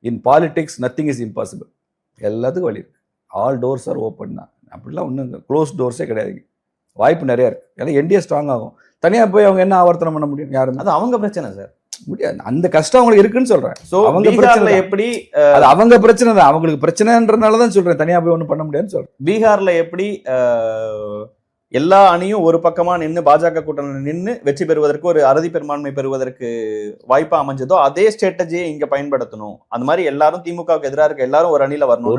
In politics nothing is impossible. எல்லாத்துக்கும் வழி இருக்கு. ஆல் டோர்ஸ் ஆர் ஓப்பன் தான். அப்படிலாம் ஒன்றும் க்ளோஸ் டோர்ஸே கிடையாது. வாய்ப்பு நிறையா இருக்குது. ஏன்னா என்டிஏ ஸ்ட்ராங் ஆகும். தனியாக போய் அவங்க என்ன ஆவர்த்தனம் பண்ண முடியும்? யாரும் அது அவங்க பிரச்சனை சார். முடியாது. அந்த கஷ்டம் அவங்களுக்கு இருக்குன்னு சொல்றேன். ஸோ அவங்க பிரச்சனை எப்படி அது அவங்க பிரச்சனை தான். அவங்களுக்கு பிரச்சனைன்றதுனால தான் சொல்றேன். தனியாக போய் ஒன்றும் பண்ண முடியாதுன்னு சொல்றேன். பீகார்ல எப்படி எல்லா அணியும் ஒரு பக்கமா நின்று பாஜக கூட்டணி நின்று வெற்றி பெறுவதற்கு ஒரு அறுதி பெரும்பான்மை பெறுவதற்கு வாய்ப்பா அமைஞ்சதோ அதே ஸ்ட்ராட்டஜியை இங்க பயன்படுத்தணும். அந்த மாதிரி எல்லாரும் திமுகவுக்கு எதிராக இருக்க எல்லாரும் ஒரு அணியில வரணும்.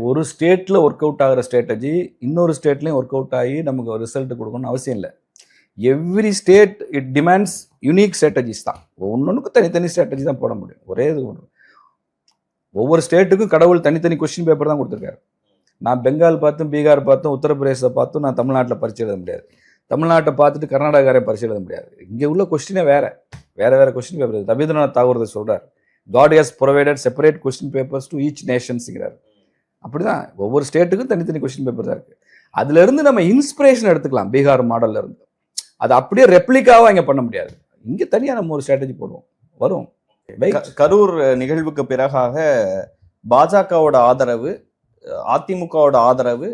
ஒரு ஸ்டேட்ல ஒர்க் அவுட் ஆகிற ஸ்ட்ராட்டஜி இன்னொரு ஸ்டேட்லயும் ஒர்க் அவுட் ஆகி நமக்கு ரிசல்ட் கொடுக்கணும்னு அவசியம் இல்லை. Every state it demands unique strategies தான். ஒன்னொன்னுக்கும் தனித்தனி ஸ்ட்ராட்டஜி தான் போட முடியும். ஒரே இது ஒவ்வொரு ஸ்டேட்டுக்கும் கடவுள் தனித்தனி கொஸ்டின் பேப்பர் தான் கொடுத்துருக்காரு. நான் பெங்கால் பார்த்தும் பீகார் பார்த்தும் உத்தரப்பிரதேசத்தை பார்த்தும் நான் தமிழ்நாட்டில் பரிசு எழுத முடியாது. தமிழ்நாட்டை பார்த்துட்டு கர்நாடகாரை பரிசு எழுத முடியாது. இங்கே உள்ள கொஸ்டினே வேற கொஸ்டின் பேப்பர். ரவீந்திரநாத் தாகூர் சொல்றார், God has provided separate question papers to each நேஷன்ஸ்ங்கிறார். அப்படிதான் ஒவ்வொரு ஸ்டேட்டுக்கும் தனித்தனி கொஸ்டின் பேப்பர் தான் இருக்கு. அதுல இருந்து நம்ம இன்ஸ்பிரேஷன் எடுத்துக்கலாம். பீகார் மாடல்ல இருந்து அது அப்படியே ரெப்ளிகாவா இங்க பண்ண முடியாது. இங்க தனியா நம்ம ஒரு ஸ்ட்ராட்டஜி போடுவோம். வரும். கரூர் நிகழ்வுக்கு பிறகாக பாஜகவோட ஆதரவு, அதிமுகவோட ஆதரவு,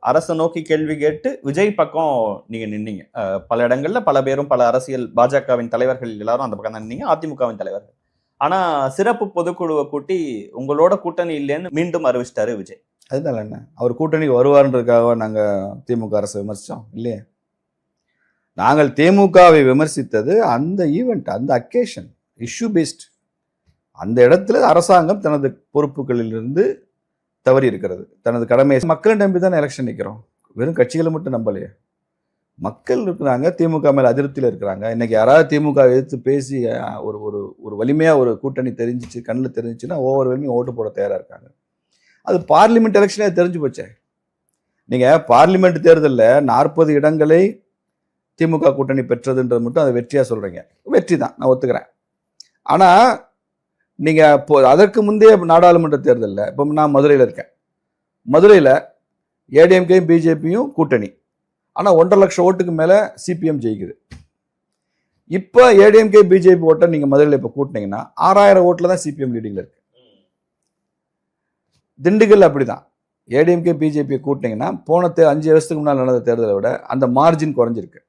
அரசை நோக்கி கேள்வி கேட்டு விஜய் பக்கம் நீங்க நின்னீங்க. பல இடங்கள்ல பல பேரும் பல அரசியல் பாஜகவின் தலைவர்கள் எல்லாரும் அந்த பக்கம் தான் நின்னீங்க, அதிமுகவின் தலைவர்கள். ஆனா சிறப்பு பொதுக்குழுவை கூட்டி உங்களோட கூட்டணி இல்லைன்னு மீண்டும் அறிவிச்சிட்டாரு விஜய். அதுதான் என்ன, அவர் கூட்டணிக்கு வருவார்ன்றதுக்காக நாங்க திமுக அரசை விமர்சிச்சோம் இல்லையே. நாங்கள் திமுகவை விமர்சித்தது அந்த ஈவெண்ட், அந்த அக்கேஷன், இஷ்யூ பேஸ்ட். அந்த இடத்துல அரசாங்கம் தனது பொறுப்புகளிலிருந்து தவறி இருக்கிறது. தனது கடமை மக்களை நம்பி தான் எலெக்ஷன் நிற்கிறோம். வெறும் கட்சிகளை மட்டும் நம்பலையே, மக்கள் இருக்கிறாங்க. திமுக மேல அதிருப்தியில் இருக்கிறாங்க. இன்னைக்கு யாராவது திமுக எதிர்த்து பேசி ஒரு ஒரு ஒரு வலிமையா ஒரு கூட்டணி தெரிஞ்சிச்சு, கண்ணில் தெரிஞ்சிச்சுன்னா ஒவ்வொரு வலிமையும் ஓட்டு போட தயாரா இருக்காங்க. அது பார்லிமெண்ட் எலெக்ஷனே தெரிஞ்சு போச்சே. நீங்க பார்லிமெண்ட் தேர்தலில் 40 இடங்களை திமுக கூட்டணி பெற்றதுன்றது மட்டும் அதை வெற்றியா சொல்றீங்க. வெற்றி தான், நான் ஒத்துக்கிறேன். ஆனா நீங்க அதற்கு முந்தைய நாடாளுமன்ற தேர்தலில், இப்போ நான் மதுரையில் இருக்கேன், மதுரையில் ஏடிஎம்கே பிஜேபியும் கூட்டணி, ஆனால் 1.5 லட்சம் ஓட்டுக்கு மேலே சிபிஎம் ஜெயிக்குது. இப்போ ஏடிஎம்கே பிஜேபி ஓட்டை நீங்கள் மதுரையில் இப்போ கூட்டினீங்கன்னா 6000 ஓட்டில் தான் சிபிஎம் லீடிங்கில் இருக்கு. திண்டுக்கல் அப்படிதான். ஏடிஎம்கே பிஜேபியை கூட்டினீங்கன்னா போன 5 வருஷத்துக்கு முன்னால் நடந்த தேர்தலை விட அந்த மார்ஜின் குறைஞ்சிருக்கு.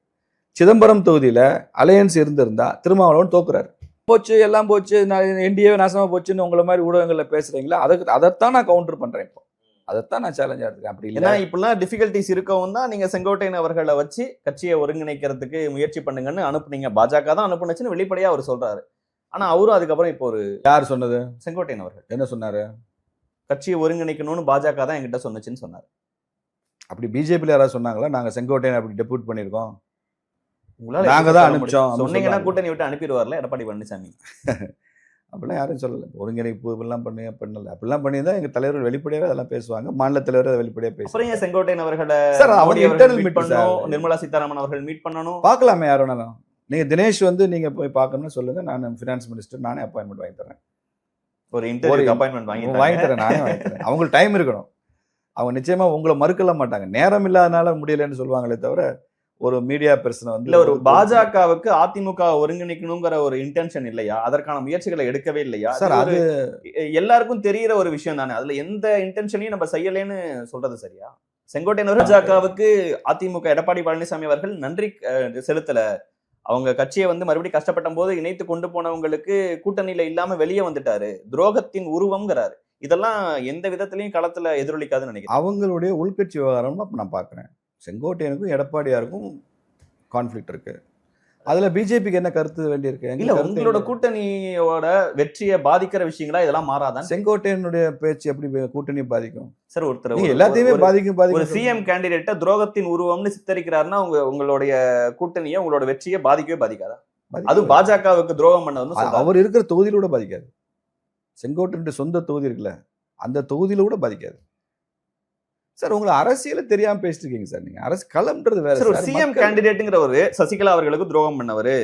சிதம்பரம் தொகுதியில் அலையன்ஸ் இருந்திருந்தா திருமாவளவன் தோக்குறாரு. போச்சு, எல்லாம் போச்சு, என்டிஏ நாசமாக போச்சுன்னு உங்களை மாதிரி ஊடகங்களில் பேசுறீங்களா? அதைத்தான் நான் கவுண்டர் பண்றேன். இப்போ அதைத்தான் நான் சேலஞ்சாக இருக்கேன். அப்படி இல்லை, இப்பெல்லாம் டிஃபிகல்ட்டிஸ் இருக்கவும் தான் நீங்க செங்கோட்டையன் அவர்களை வச்சு கட்சியை ஒருங்கிணைக்கிறதுக்கு முயற்சி பண்ணுங்கன்னு அனுப்புனீங்க. பாஜக தான் அனுப்புனுச்சுன்னு வெளிப்படையா அவர் சொல்றாரு. ஆனா அவரும் அதுக்கப்புறம் இப்போ ஒரு யார் சொன்னது? செங்கோட்டையன் அவர்கள் என்ன சொன்னாரு? கட்சியை ஒருங்கிணைக்கணும்னு பாஜக தான் என்கிட்ட சொன்னுச்சுன்னு சொன்னார். அப்படி பிஜேபியில் யாராவது சொன்னாங்களா நாங்க செங்கோட்டையன் அப்படி டெபியூட் பண்ணியிருக்கோம், நாங்க தான் அனுப்பிச்சோம் சொன்னீங்கன்னா கூட்டணி விட்டு அனுப்பிடுவார்ல எடப்பாடி பழனிசாமி? அப்படிலாம் யாரும் சொல்லலை. ஒருங்கிணைப்பு இப்படிலாம் பண்ணல. அப்படிலாம் பண்ணி தான் எங்க தலைவர்கள் வெளிப்படையாக அதெல்லாம் பேசுவாங்க. மாநில தலைவர் அதை வெளிப்படையாக பேசுவாங்க. செங்கோட்டையன் அவர்களை நிர்மலா சீதாராமன் அவர்கள் மீட் பண்ணணும். பார்க்கலாமே யார் வேணாலும். நீங்க தினேஷ் நீங்க போய் பார்க்கணும்னு சொல்லுங்க. நான் ஃபினான்ஸ் மினிஸ்டர், நானே அப்பாயின்மெண்ட் வாங்கி தரேன். ஒரு இன்டர்வியூ அப்பாயின்மெண்ட் வாங்கி தரேன், நானே வாங்கி தரேன். அவங்களுக்கு டைம் இருக்கணும். அவங்க நிச்சயமா உங்களை மறுக்கல மாட்டாங்க. நேரம் இல்லாதனால முடியலன்னு சொல்லுவாங்களே தவிர ஒரு மீடியா பர்சனை இல்ல ஒரு பாஜகவுக்கு அதிமுக ஒருங்கிணைக்கணுங்கிற ஒரு இன்டென்ஷன் இல்லையா? அதற்கான முயற்சிகளை எடுக்கவே இல்லையா? சார் அது எல்லாருக்கும் தெரிகிற ஒரு விஷயம் தானே. அதுல எந்த இன்டென்ஷனையும் நம்ம செய்யலேன்னு சொல்றது சரியா? செங்கோட்டையன் பாஜகவுக்கு அதிமுக எடப்பாடி பழனிசாமி அவர்கள் நன்றி செலுத்தல. அவங்க கட்சியை மறுபடியும் கஷ்டப்பட்ட போது இணைத்து கொண்டு போனவங்களுக்கு கூட்டணியில இல்லாம வெளியே வந்துட்டாரு, துரோகத்தின் உருவம்ங்கிறாரு. இதெல்லாம் எந்த விதத்திலையும் களத்துல எதிரொலிக்காதுன்னு நினைக்கிறேன். அவங்களுடைய உள்கட்சி விவகாரம் நான் பாக்குறேன். செங்கோட்டையனுக்கும் எடப்பாடியாருக்கும் கான்ஃபிளிக்ட் இருக்கு. அதுல பிஜேபிக்கு என்ன கருத்து வேண்டியிருக்கு? இல்ல உங்களோட கூட்டணியோட வெற்றியை பாதிக்கிற விஷயங்களா இதெல்லாம் மாறாதான்? செங்கோட்டையனுடைய பேச்சு எப்படி கூட்டணி பாதிக்கும்? சார் ஒருத்தர் எல்லாத்தையுமே பாதிக்கும். ஒரு சிஎம் கேண்டிடேட்டை துரோகத்தின் உருவம்னு சித்தரிக்கிறாருன்னா உங்களுடைய கூட்டணியை, உங்களோட வெற்றியை பாதிக்கவே பாதிக்காதா? அது பாஜகவுக்கு துரோகம் பண்ண அவர் இருக்கிற தொகுதியில கூட பாதிக்காது. செங்கோட்டையனுடைய சொந்த தொகுதி இருக்குல்ல, அந்த தொகுதியில கூட பாதிக்காது. சார் உங்களை அரசியல தெரியாம பேசிட்டு இருக்கீங்க சார். நீங்க அரசு களம்ன்றது வேற. ஒரு சிஎம் கேண்டிடேட்ங்கிறவரு சசிகலா அவர்களுக்கு துரோகம் பண்ணவரு,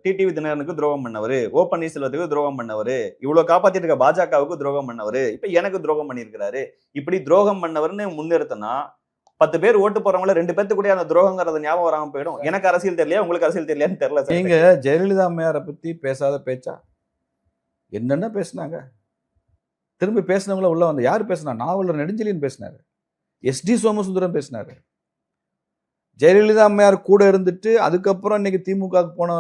டிடிவி தினகரனுக்கு துரோகம் பண்ணவரு, ஓ பன்னீர்செல்வத்துக்கு துரோகம் பண்ணவரு, இவ்வளவு காப்பாத்திட்டு இருக்க பாஜகவுக்கு துரோகம் பண்ணவரு, இப்ப எனக்கு துரோகம் பண்ணியிருக்கிறாரு. இப்படி துரோகம் பண்ணவர்னு முன்னிறுத்தினா 10 பேர் ஓட்டு போறவங்கள 2 பேர்த்து கூட அந்த துரோகங்கிறது ஞாபகம் வராம போயிடும். எனக்கு அரசியல் தெரியலையா, உங்களுக்கு அரசியல் தெரியலையான்னு தெரியல. நீங்க ஜெயலலிதா அம்மையாரை பத்தி பேசாத பேச்சா? என்னென்ன பேசினாங்க? திரும்பி பேசினவங்கள உள்ள வந்து யார் பேசினா? நாவலர் நெடுஞ்செழியன் பேசினாரு, எஸ்டி சோமசுந்தரம் பேசினாரு, ஜெயலலிதா அம்மையார் கூட இருந்துட்டு அதுக்கப்புறம் இன்னைக்கு திமுக போன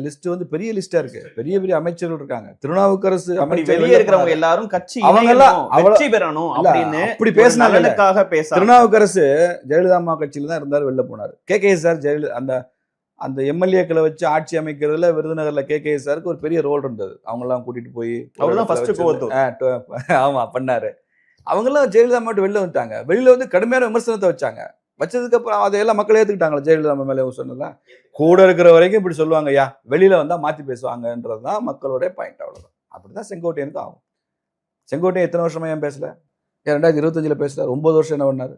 லிஸ்ட் வந்து பெரிய லிஸ்டா இருக்கு. பெரிய பெரிய அமைச்சர்கள் இருக்காங்க. திருநாவுக்கரசு வெளியே இருக்கிறவங்க எல்லாரும் கட்சி அவங்க எல்லாம் வெற்றி பெறணும் அப்படின்னு அப்படி பேசினாங்க. பேச திருநாவுக்கரசு ஜெயலலிதா அம்மா கட்சியில தான் இருந்தாரு, வெளில போனாரு. KKSR ஜெயலலிதா அந்த எம்எல்ஏக்களை வச்சு ஆட்சி அமைக்கிறதுல விருதுநகர்ல KKSRக்கு ஒரு பெரிய ரோல் இருந்தது. அவங்க எல்லாம் கூட்டிட்டு போய் அவர்தான் ஃபர்ஸ்ட் ஆமா பண்ணாரு. அவங்க எல்லாம் ஜெயலலிதா மட்டும் வெளில வந்துட்டாங்க. வெளியில வந்து கடுமையான விமர்சனத்தை வச்சதுக்கு அப்புறம் அதையெல்லாம் மக்கள் ஏத்துக்கிட்டாங்களா? ஜெயலலிதா மேலே சொன்னதெல்லாம் கூட இருக்கிற வரைக்கும் இப்படி சொல்லுவாங்க, ஐயா வெளியில வந்தா மாத்தி பேசுவாங்கன்றதுதான் மக்களுடைய பாயிண்ட். அவ்வளவுதான். அப்படிதான் செங்கோட்டையனுக்கு ஆகும். செங்கோட்டையன் எத்தனை வருஷமா ஏன் பேசல? 2025 பேசல. 9 வருஷம் என்ன பண்ணாரு?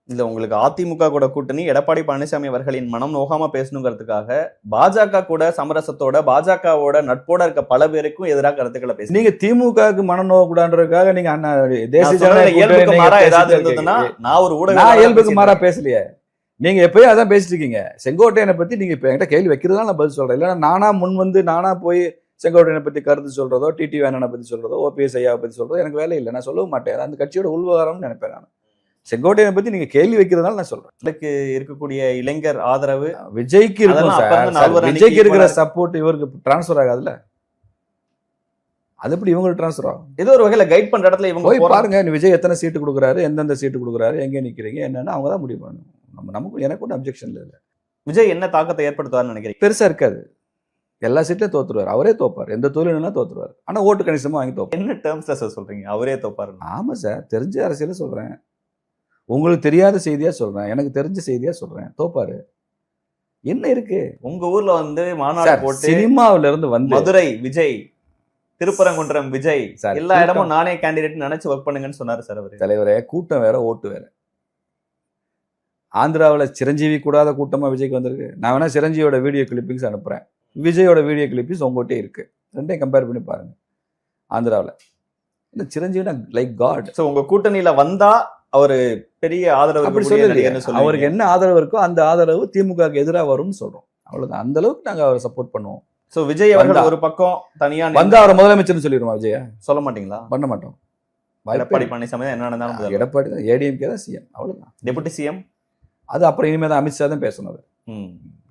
இல்ல உங்களுக்கு அதிமுக கூட கூட்டணி எடப்பாடி பழனிசாமி அவர்களின் மனம் நோகாம பேசணுங்கிறதுக்காக பாஜக கூட சமரசத்தோட பாஜகவோட நட்போட இருக்க பல பேருக்கும் எதிராக கருத்துக்களை பேச நீங்க திமுகவுக்கு மனம் நோக்கூடாதுக்காக நீங்க இயல்புக்கு மாறா ஏதாவது இருந்ததுன்னா நான் ஒரு ஊடக இயல்புக்கு மாறா பேசலையே. நீங்க எப்பயும் அதான் பேசிட்டு இருக்கீங்க. செங்கோட்டையனை பத்தி நீங்க இப்ப என்கிட்ட கேள்வி வைக்கிறதா நான் பதில் சொல்றேன். இல்லைன்னா நானா முன் வந்து நானா போய் செங்கோட்டையனை பத்தி கருத்து சொல்றதோ, டிடி வேணனை பத்தி சொல்றதோ, OPS ஐயாவை பத்தி சொல்றதோ எனக்கு வேலை இல்லை. நான் சொல்லவும் மாட்டேன். அந்த கட்சியோட உள்வகாரம்னு நினைப்பேன். நான் செங்கோட்டையனை பத்தி நீங்க கேள்வி வைக்கிறதுனால நான் சொல்றேன். இதுக்கு இருக்கக்கூடிய இளைஞர் ஆதரவு விஜய்க்கு இருக்கும். விஜய்க்கு இருக்கிற சப்போர்ட் இவருக்கு டிரான்ஸ்பர் ஆகாதுல்ல. அது எப்படி இவங்களுக்கு டிரான்ஸ்பர் ஆகும்? ஏதோ ஒரு வகையில கைட் பண்ற இடத்துல இவங்க போய் பாருங்க, விஜய் எத்தனை சீட்டு கொடுக்குறாரு, எந்தெந்த சீட்டு கொடுக்குறாரு, எங்க நிக்கிறீங்க என்னன்னு அவங்க தான் முடிவு பண்ணணும். நமக்கு எனக்கு ஒன்றும் அப்ஜெக்ஷன் இல்லை. விஜய் என்ன தாக்கத்தை ஏற்படுத்துவார்னு நினைக்கிறீங்க? பெருசா இருக்காது. எல்லா சீட்லயும் தோத்துருவார். அவரே தோப்பார். எந்த தொழில்னா தோத்துருவார். ஆனா ஓட்டு கணிசமா வாங்கி தோப்பார். என்ன டேர்ம்ஸ்ல சார் சொல்றீங்க அவரே தோப்பாரு? ஆமா சார், தெரிஞ்ச அரசியல சொல்றேன். உங்களுக்கு தெரியாத செய்தியா சொல்றேன், எனக்கு தெரிஞ்ச செய்தியா சொல்றேன். தோப்பாரு. என்ன இருக்கு? உங்க ஊர்ல வந்து மாநாடு போட்டு சினிமாவில இருந்து வந்து மதுரை விஜய், திருப்பரங்குன்றம் விஜய், எல்லா இடமும் நானே கேண்டிடேட் நினைச்சு ஒர்க் பண்ணுங்கன்னு சொன்னாரு சார் அவரு. தலைவரே, கூட்டம் வேற ஓட்டு வேற. ஆந்திராவில் சிரஞ்சீவி கூடாத கூட்டமா விஜய்க்கு வந்திருக்கு. நான் வேணா சிரஞ்சீவியோட வீடியோ கிளிப்பிங்ஸ் அனுப்புறேன். விஜயோட வீடியோ கிளிப்பிங்ஸ் உங்ககிட்டே இருக்கு. ரெண்டையும் கம்பேர் பண்ணி பாருங்க. ஆந்திராவில் இல்ல சிரஞ்சீவி லைக் காட். ஸோ உங்க கூட்டணியில வந்தா அவரு பெரிய ஆதரவு அப்படி சொல்லி அவருக்கு என்ன ஆதரவு இருக்கோ அந்த ஆதரவு திமுகவுக்கு எதிராக வரும்னு சொல்றோம். அவ்வளவுதான். அந்த அளவுக்கு நாங்க அவரை சப்போர்ட் பண்ணுவோம். சோ விஜய் அவர்கள் ஒரு பக்கம் தனியா வந்து அவரை முதலமைச்சர்னு சொல்லிடுமா? விஜய சொல்ல மாட்டீங்களா? பண்ண மாட்டோம். எடப்பாடி பழனிசாமி என்ன நடந்தாலும் எடப்பாடி தான், ADMK தான் CM. அவ்வளவுதான். டெபுட்டி CM அது அப்புறம் இனிமே தான் அமித்ஷா தான் பேசணும்.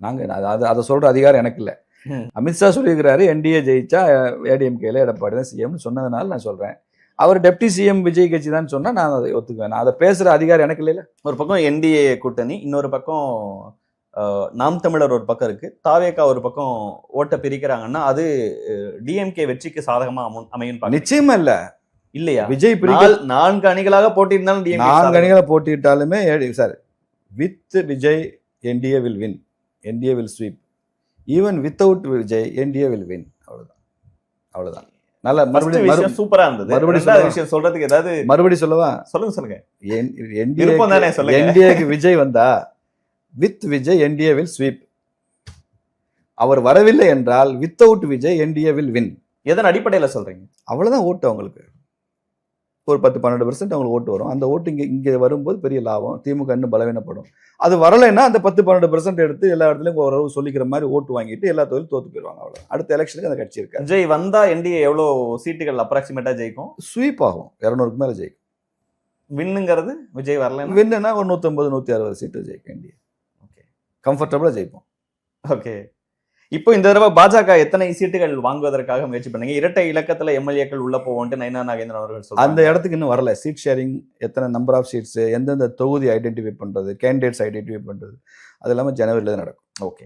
நாங்க அதை சொல்ற அதிகாரம் எனக்கு இல்லை. அமித்ஷா சொல்லியிருக்கிறாரு, NDA ஜெயிச்சா ADMKல எடப்பாடி தான் CM சொன்னதுனால நான் சொல்றேன். அவர் டெப்டி CM விஜய் கட்சி தான் சொன்னா நான் அதை ஒத்துக்குவேன். அதை பேசுற அதிகாரம் எனக்கு இல்லைல்ல. ஒரு பக்கம் NDA கூட்டணி, இன்னொரு பக்கம் நாம் தமிழர் ஒரு பக்கம் இருக்கு, தாவேகா ஒரு பக்கம் ஓட்ட பிரிக்கிறாங்கன்னா அது DMK வெற்றிக்கு சாதகமா அமையும். நிச்சயமா இல்லையா? விஜய் 4 அணிகளாக போட்டியிருந்தாலும் 4 அணிகளை போட்டிட்டாலுமே sir, with Vijay NDA will win, NDA will sweep. Even without Vijay NDA will win. அவ்வளவுதான். நல்ல மறுபடியும் சூப்பரா இருந்தது. மறுபடியும் விஷயம் சொல்றதுக்கு ஏதாவது மறுபடியும் சொல்லவா? சொல்லுங்க. NDAக்கு விஜய் வந்தா with Vijay NDA will sweep. அவர் வரவில்லை என்றால் without Vijay NDA will win. எதன் அடிப்படையில சொல்றீங்க? அவ்வளவுதான். ஓட்டு அவங்களுக்கு ஒரு 10-12% அவங்களுக்கு ஓட்டு வரும். அந்த ஓட்டு இங்க வரும்போது பெரிய லாபம். திமுக இன்னும் பலவீனப்படும். அது வரலைன்னா அந்த 10-12% எடுத்து எல்லா இடத்துலயும் ஓரளவு சொல்லிக்கிற மாதிரி ஓட்டு வாங்கிட்டு எல்லா தொழிலும் தோத்து போயிடுவாங்க. அவ்வளவு. அடுத்த எலெக்ஷனுக்கு அந்த கட்சி இருக்கு. விஜய் வந்தா NDA எவ்வளவு சீட்டுகள் அப்ராக்சிமேட்டா ஜெயிக்கும்? ஸ்வீப் ஆகும். 200க்கு மேல ஜெயிக்கும். வின்னுங்கிறது விஜய் வரல, வின்னுனா ஒரு 150-160 சீட்டு ஜெயிக்கும் NDA. ஓகே, கம்ஃபர்டபுளா ஜெயிப்போம். ஓகே. இப்போ இந்த தடவை பாஜக எத்தனை சீட்டுகள் வாங்குவதற்காக முயற்சி பண்ணீங்க? இரட்டை இலக்கத்துல MLAக்கள் உள்ள போவோன்ட்டு நயினா நாகேந்திரன் அவர்கள் சொல்றாங்க. அந்த இடத்துக்கு இன்னும் வரல. சீட் ஷேரிங், எத்தனை நம்பர் ஆஃப் சீட்ஸ், எந்தெந்த தொகுதி ஐடென்டிஃபை பண்றது, கேண்டிடேட்ஸ் ஐடென்டிஃபை பண்றது, அது எல்லாமே ஜனவரியில தான் நடக்கும். ஓகே.